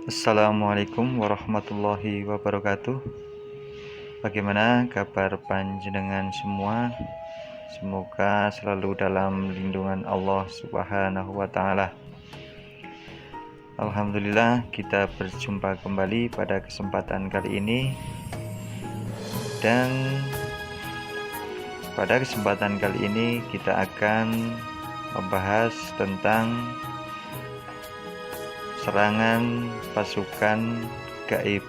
Assalamualaikum warahmatullahi wabarakatuh. Bagaimana kabar panjenengan semua? Semoga selalu dalam lindungan Allah Subhanahu wa taala. Alhamdulillah, kita berjumpa kembali pada kesempatan kali ini. Dan pada kesempatan kali ini kita akan membahas tentang serangan pasukan gaib.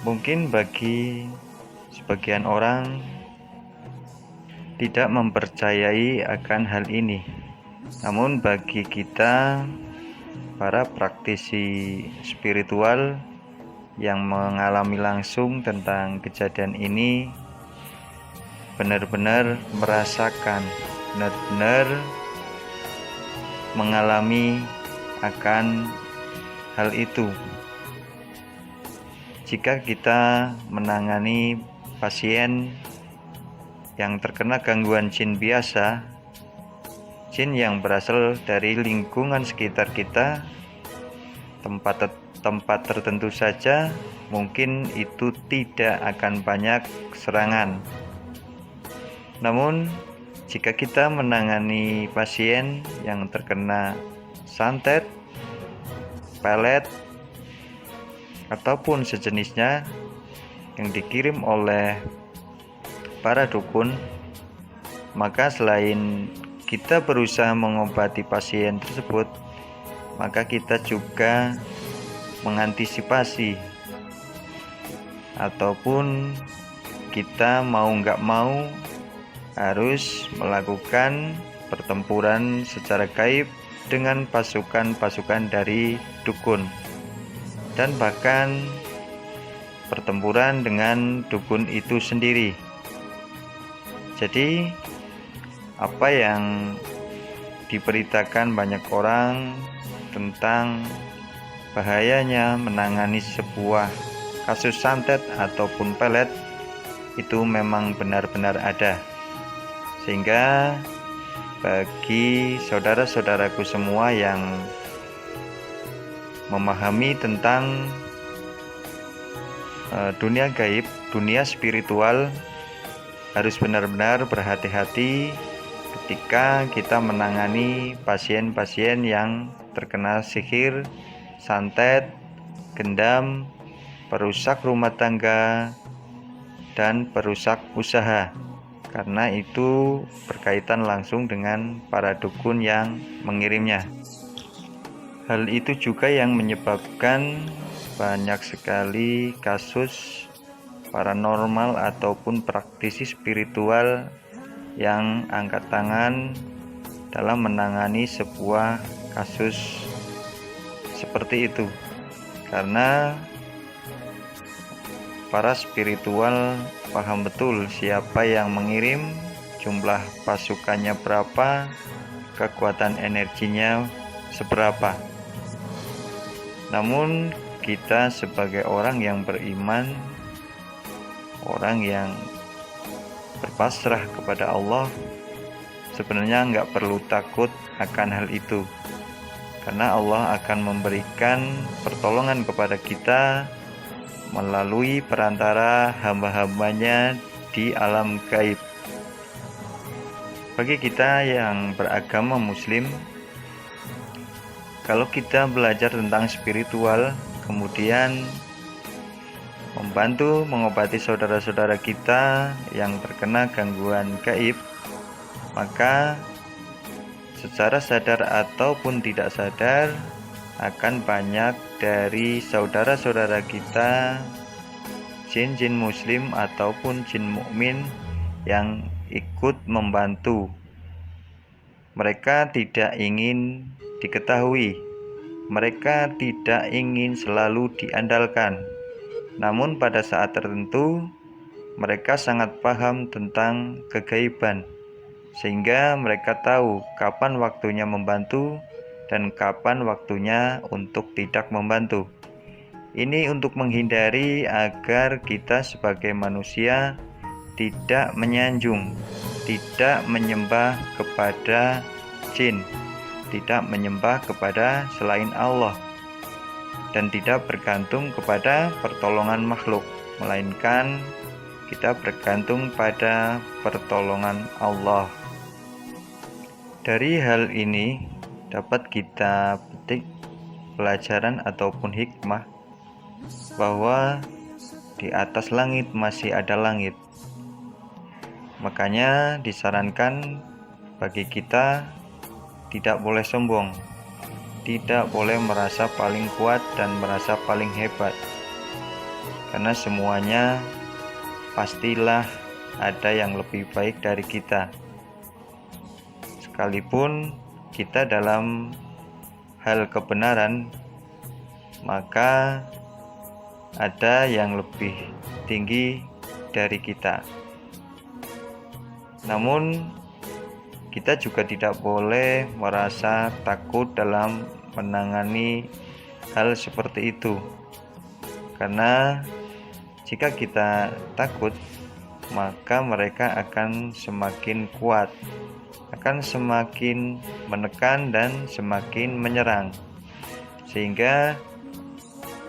Mungkin bagi sebagian orang tidak mempercayai akan hal ini. Namun bagi kita para praktisi spiritual yang mengalami langsung tentang kejadian ini, benar-benar merasakan, benar-benar mengalami akan hal itu. Jika kita menangani pasien yang terkena gangguan jin biasa, jin yang berasal dari lingkungan sekitar kita, tempat tertentu saja, mungkin itu tidak akan banyak serangan. Namun jika kita menangani pasien yang terkena santet, pelet, ataupun sejenisnya yang dikirim oleh para dukun, maka selain kita berusaha mengobati pasien tersebut, maka kita juga mengantisipasi, ataupun kita mau nggak mau harus melakukan pertempuran secara gaib dengan pasukan-pasukan dari dukun, dan bahkan pertempuran dengan dukun itu sendiri. Jadi apa yang diberitakan banyak orang tentang bahayanya menangani sebuah kasus santet ataupun pelet itu memang benar-benar ada. Sehingga bagi saudara-saudaraku semua yang memahami tentang dunia gaib, dunia spiritual, harus benar-benar berhati-hati ketika kita menangani pasien-pasien yang terkena sihir, santet, gendam, perusak rumah tangga, dan perusak usaha, karena itu berkaitan langsung dengan para dukun yang mengirimnya. Hal itu juga yang menyebabkan banyak sekali kasus paranormal ataupun praktisi spiritual yang angkat tangan dalam menangani sebuah kasus seperti itu, karena para spiritual paham betul siapa yang mengirim, jumlah pasukannya berapa, kekuatan energinya seberapa. Namun kita sebagai orang yang beriman, orang yang berpasrah kepada Allah, sebenarnya nggak perlu takut akan hal itu, karena Allah akan memberikan pertolongan kepada kita melalui perantara hamba-hambanya di alam gaib. Bagi kita yang beragama muslim, kalau kita belajar tentang spiritual, kemudian membantu mengobati saudara-saudara kita yang terkena gangguan gaib, maka secara sadar ataupun tidak sadar akan banyak dari saudara-saudara kita, jin-jin muslim ataupun jin mukmin, yang ikut membantu. Mereka tidak ingin diketahui, mereka tidak ingin selalu diandalkan. Namun pada saat tertentu mereka sangat paham tentang kegaiban, sehingga mereka tahu kapan waktunya membantu dan kapan waktunya untuk tidak membantu. Ini untuk menghindari agar kita sebagai manusia tidak menyanjung, tidak menyembah kepada jin, tidak menyembah kepada selain Allah dan tidak bergantung kepada pertolongan makhluk, melainkan kita bergantung pada pertolongan Allah. Dari hal ini dapat kita petik pelajaran ataupun hikmah bahwa di atas langit masih ada langit. Makanya disarankan bagi kita tidak boleh sombong, tidak boleh merasa paling kuat dan merasa paling hebat, karena semuanya pastilah ada yang lebih baik dari kita. Sekalipun kita dalam hal kebenaran, maka ada yang lebih tinggi dari kita. Namun kita juga tidak boleh merasa takut dalam menangani hal seperti itu, karena jika kita takut, maka mereka akan semakin kuat, akan semakin menekan dan semakin menyerang. Sehingga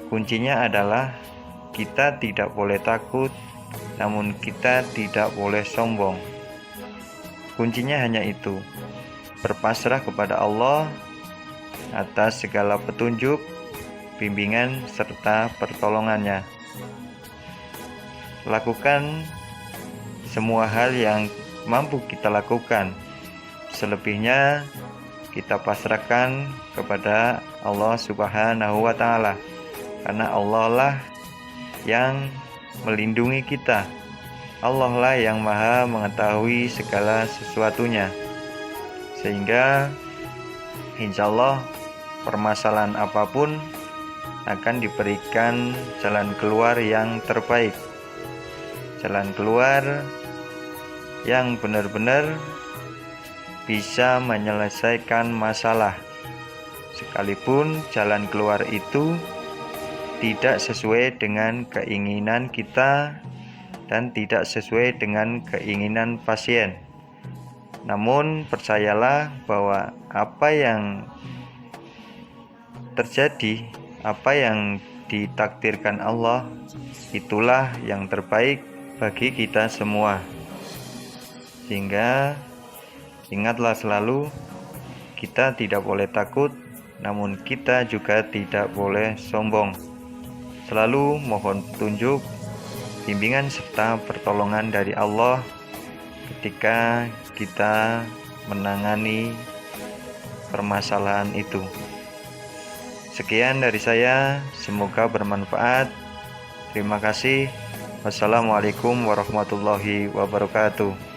kuncinya adalah kita tidak boleh takut, namun kita tidak boleh sombong. Kuncinya hanya itu, berpasrah kepada Allah atas segala petunjuk, bimbingan, serta pertolongannya. Lakukan semua hal yang mampu kita lakukan. Selebihnya kita pasrahkan kepada Allah Subhanahu wa Ta'ala, karena Allah lah yang melindungi kita. Allah lah yang maha mengetahui segala sesuatunya, sehingga insya Allah permasalahan apapun akan diberikan jalan keluar yang terbaik, jalan keluar yang benar-benar bisa menyelesaikan masalah, sekalipun jalan keluar itu tidak sesuai dengan keinginan kita dan tidak sesuai dengan keinginan pasien. Namun percayalah bahwa apa yang terjadi, apa yang ditakdirkan Allah, itulah yang terbaik bagi kita semua. Sehingga ingatlah selalu, kita tidak boleh takut, namun kita juga tidak boleh sombong. Selalu mohon petunjuk, bimbingan serta pertolongan dari Allah ketika kita menangani permasalahan itu. Sekian dari saya, semoga bermanfaat. Terima kasih. Wassalamualaikum warahmatullahi wabarakatuh.